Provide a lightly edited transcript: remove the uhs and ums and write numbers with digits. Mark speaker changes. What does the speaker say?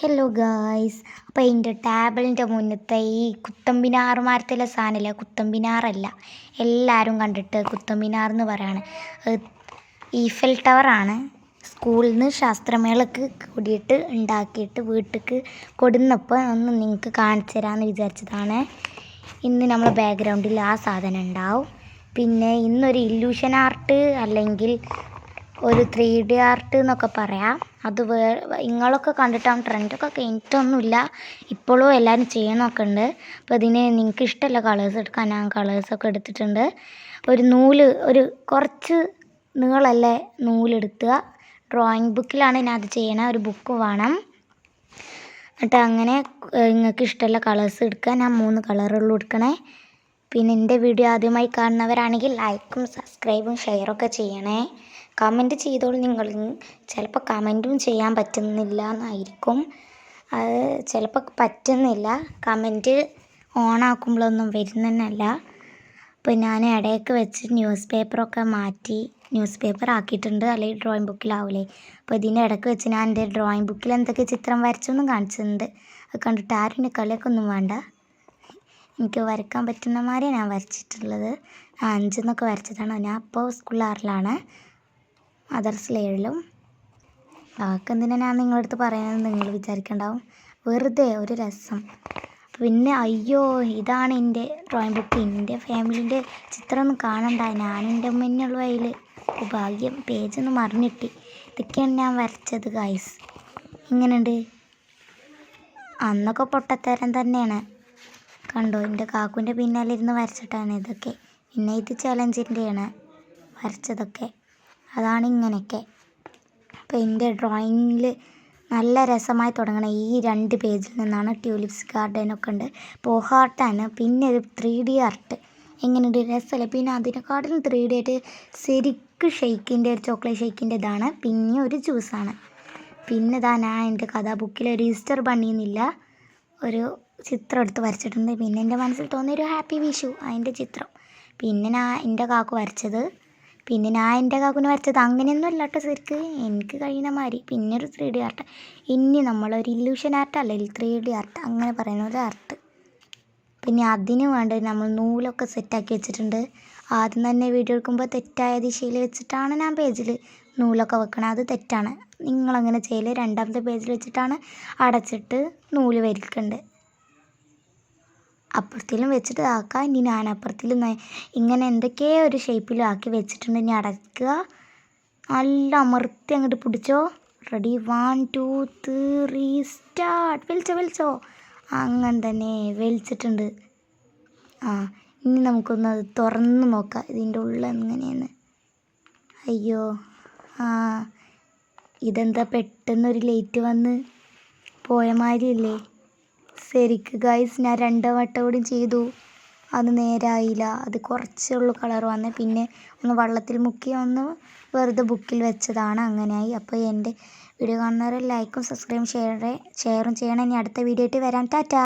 Speaker 1: Hello guys. അപ്പോൾ എൻ്റെ ടേബിളിൻ്റെ മുന്നത്തെ ഈ കുത്തമ്പിനാറുമാരത്തിലെ സാധനമില്ല, കുത്തമ്പിനാറല്ല, എല്ലാവരും കണ്ടിട്ട് കുത്തമ്പിനാർ എന്ന് പറയാണ്. ഈഫൽ ടവറാണ്. സ്കൂളിൽ നിന്ന് ശാസ്ത്രമേളക്ക് കൂടിയിട്ട് ഉണ്ടാക്കിയിട്ട് വീട്ടിലേക്ക് കൊടുന്നപ്പോൾ ഒന്ന് നിങ്ങൾക്ക് കാണിച്ചു തരാമെന്ന് വിചാരിച്ചതാണ്. ഇന്ന് നമ്മളെ ബാക്ക്ഗ്രൗണ്ടിൽ ആ സാധനം ഉണ്ടാവും. പിന്നെ ഇന്നൊരു ഇല്യൂഷൻ ആർട്ട് അല്ലെങ്കിൽ ഒരു 3D ആർട്ട് എന്നൊക്കെ പറയാം. അത് നിങ്ങളൊക്കെ കണ്ടിട്ടാണ് ട്രെൻഡൊക്കെ കഴിഞ്ഞിട്ടൊന്നുമില്ല, ഇപ്പോഴും എല്ലാവരും ചെയ്യണമൊക്കെ ഉണ്ട്. അപ്പോൾ ഇതിന് നിങ്ങൾക്ക് ഇഷ്ടമല്ല കളേഴ്സ് എടുക്കാൻ, ഞാൻ കളേഴ്സൊക്കെ എടുത്തിട്ടുണ്ട്. ഒരു കുറച്ച് നീളമുള്ള നൂലെടുക്കുക. ഡ്രോയിങ് ബുക്കിലാണ് ഞാൻ അത് ചെയ്യണത്, ഒരു ബുക്ക് വേണം. എന്നിട്ട് അങ്ങനെ നിങ്ങൾക്ക് ഇഷ്ടമുള്ള കളേഴ്സ് എടുക്കുക. ഞാൻ 3 കളറുകളും എടുക്കണേ. പിന്നെ എൻ്റെ വീഡിയോ ആദ്യമായി കാണുന്നവരാണെങ്കിൽ ലൈക്കും സബ്സ്ക്രൈബും ഷെയറൊക്കെ ചെയ്യണേ. കമൻറ്റ് ചെയ്തോളൂ. നിങ്ങൾ ചിലപ്പോൾ കമൻറ്റും ചെയ്യാൻ പറ്റുന്നില്ല എന്നായിരിക്കും, അത് ചിലപ്പോൾ പറ്റുന്നില്ല, കമൻറ്റ് ഓണാക്കുമ്പോഴൊന്നും വരുന്നതന്നെയല്ല. അപ്പോൾ ഞാൻ ഇടയ്ക്ക് വെച്ച് ന്യൂസ് പേപ്പറൊക്കെ മാറ്റി ന്യൂസ് പേപ്പർ ആക്കിയിട്ടുണ്ട്, അല്ലെങ്കിൽ ഡ്രോയിങ് ബുക്കിലാവില്ലേ. അപ്പോൾ ഇതിൻ്റെ ഇടയ്ക്ക് വെച്ച് ഞാൻ എൻ്റെ ഡ്രോയിങ് ബുക്കിൽ എന്തൊക്കെ ചിത്രം വരച്ചൊന്നും കാണിച്ചിട്ടുണ്ട്. അത് കണ്ടിട്ട് ആരും എൻ്റെ കളിയൊക്കെ വേണ്ട. എനിക്ക് വരയ്ക്കാൻ പറ്റുന്ന മാതിരിയാണ് ഞാൻ വരച്ചിട്ടുള്ളത്. 5 എന്നൊക്കെ വരച്ചതാണ്. ഞാൻ ഇപ്പോൾ സ്കൂളിൽ 6ലാണ്, മദർസിൽ 7ലും. എന്തിനാ ഞാൻ നിങ്ങളുടെ അടുത്ത് പറയുന്നത് നിങ്ങൾ വിചാരിക്കണ്ടാവും, വെറുതെ ഒരു രസം. പിന്നെ അയ്യോ, ഇതാണ് എൻ്റെ ഡ്രോയിങ് ബുക്ക്. എൻ്റെ ഫാമിലിൻ്റെ ചിത്രമൊന്നും കാണണ്ട, ഞാനെൻ്റെ മുന്നുള്ള അതിൽ ഭാഗ്യം പേജൊന്ന് മറിഞ്ഞിട്ടി. ഇതൊക്കെയാണ് ഞാൻ വരച്ചത് ഗൈസ്. ഇങ്ങനെയുണ്ട്. അന്നൊക്കെ പൊട്ടത്തരം തന്നെയാണ്. കണ്ടോ, എൻ്റെ കാക്കുൻ്റെ പിന്നാലെ ഇരുന്ന് വരച്ചിട്ടാണ് ഇതൊക്കെ. പിന്നെ ഇത് ചലഞ്ചിൻ്റെയാണ് വരച്ചതൊക്കെ, അതാണ് ഇങ്ങനെയൊക്കെ. അപ്പോൾ എൻ്റെ ഡ്രോയിങ്ങിൽ നല്ല രസമായി തുടങ്ങണം ഈ 2 പേജിൽ നിന്നാണ്. ട്യൂലിപ്സ് ഗാർഡനൊക്കെ ഉണ്ട്, പോഹാർട്ടാണ്. പിന്നെ ഒരു 3D ആർട്ട്. എങ്ങനെയുണ്ട്, രസമല്ലേ? പിന്നെ അതിനെക്കാട്ടിലും 3D ആയിട്ട് ശരിക്കും ഷെയ്ക്കിൻ്റെ ഒരു ചോക്ലേറ്റ് ഷെയ്ക്കിൻ്റെ ഇതാണ്. പിന്നെ ഒരു ജ്യൂസാണ്. പിന്നെ ഇതാ ഞാൻ എൻ്റെ കഥാ ബുക്കിൽ ഒരു ഈസ്റ്റർ ബണ്ണിന്നില്ല ഒരു ചിത്രം എടുത്ത് വരച്ചിട്ടുണ്ട്. പിന്നെ എൻ്റെ മനസ്സിൽ തോന്നിയ ഒരു ഹാപ്പി വിഷു, അതിൻ്റെ ചിത്രം. പിന്നെ ഞാൻ എൻ്റെ കാക്കു വരച്ചത്, പിന്നെ ഞാൻ എൻ്റെ കാക്കുവിന് വരച്ചത്. അങ്ങനെയൊന്നും അല്ലാട്ടോ ശരിക്ക്, എനിക്ക് കഴിയുന്ന മാതിരി. പിന്നെ ഒരു 3D ആർട്ട്. ഇനി നമ്മളൊരു ഇല്യൂഷൻ ആർട്ട് അല്ലെങ്കിൽ 3D ആർട്ട് അങ്ങനെ പറയുന്ന ഒരു ആർട്ട്. പിന്നെ അതിന് വേണ്ടത് നമ്മൾ നൂലൊക്കെ സെറ്റാക്കി വെച്ചിട്ടുണ്ട്. ആദ്യം തന്നെ വീഡിയോ എടുക്കുമ്പോൾ തെറ്റായ ദിശയിൽ വെച്ചിട്ടാണ് ഞാൻ പേജിൽ നൂലൊക്കെ വെക്കണം, അത് തെറ്റാണ്. നിങ്ങളങ്ങനെ ചെയ്യൽ. 2ാമത്തെ പേജിൽ വെച്ചിട്ടാണ് അടച്ചിട്ട് നൂല് വലിക്കുന്നുണ്ട്. അപ്പുറത്തിലും വെച്ചിട്ട് ആക്കുക. ഇനി ഞാൻ അപ്പുറത്തിലും ഇങ്ങനെ എന്തൊക്കെയോ ഒരു ഷേപ്പിലും ആക്കി വെച്ചിട്ടുണ്ട്. ഇനി അടയ്ക്കുക, നല്ല അമർത്തി അങ്ങോട്ട് പിടിച്ചോ. Ready, 1 2 3 start. വലിച്ചോ. അങ്ങനെ തന്നെ വലിച്ചിട്ടുണ്ട്. ഇനി നമുക്കൊന്ന് അത് തുറന്ന് നോക്കാം, ഇതിൻ്റെ ഉള്ളിൽ എങ്ങനെയാണ്. അയ്യോ, ഇതെന്താ പെട്ടെന്നൊരു ലൈറ്റ് വന്ന് പോയ മാതിരിയല്ലേ. ശരിക്ക് ഗൈസ്, ഞാൻ 2 വട്ടം കൂടി ചെയ്തു, അത് നേരായില്ല. അത് കുറച്ചുള്ളൂ കളർ വന്ന്. പിന്നെ ഒന്ന് വെള്ളത്തിൽ മുക്കി ഒന്ന് വെറുതെ ബുക്കിൽ വെച്ചതാണ്, അങ്ങനെയായി. അപ്പോൾ എൻ്റെ വീഡിയോ കാണുന്നവരെ ലൈക്കും സബ്സ്ക്രൈബും ഷെയറും ചെയ്യണം. ഇനി അടുത്ത വീഡിയോ ആയിട്ട് വരാം. ടാറ്റാ.